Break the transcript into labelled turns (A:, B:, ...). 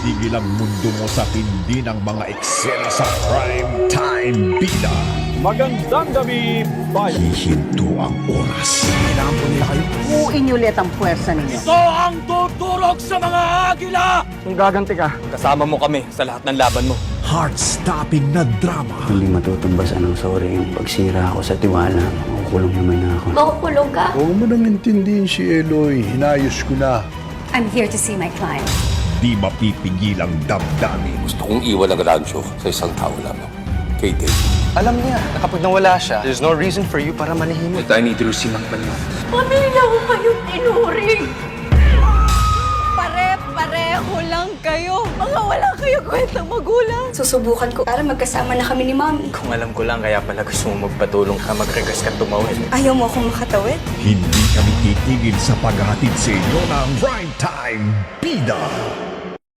A: titigil ang mundo mo sa tindi ng mga eksena sa Prime Time Bida.
B: Magandang gabi, bayan.
A: Hihinto ang oras.
B: Kailangan po nila kayo.
C: Buuin niyo ulit ang puwersa ninyo.
B: Ito ang tuturok sa mga agila! Kung gaganti ka, kasama mo kami sa lahat ng laban mo.
A: Heart-stopping na drama.
D: Hindi matutumbasan ng sorry yung pagsira ako sa tiwala. Makukulong naman na ako.
E: Makukulong ka?
F: Huwag mo nang intindihin si Eloy. Hinayos ko na.
E: I'm here to see my client.
A: Di mapipigil ang damdamin.
G: Gusto kong iwan ang rancho sa isang tao lamang. Kay Dave.
H: Alam niya na kapag nawala siya, there's no reason for you para manahimik.
G: I need to receive ang banyo.
E: Pamilya ko kayong tinuring! Pare-pareho lang kayo. Mga wala kayo kwentang magulang. Susubukan ko para magkasama na kami ni Mami.
H: Kung alam ko lang, kaya pala gusto mo magpatulong ka, magregas ka tumawid.
E: Ayaw mo akong makatawid?
A: Hindi kami titigil sa paghahatid sa inyo ng Prime Time Bida.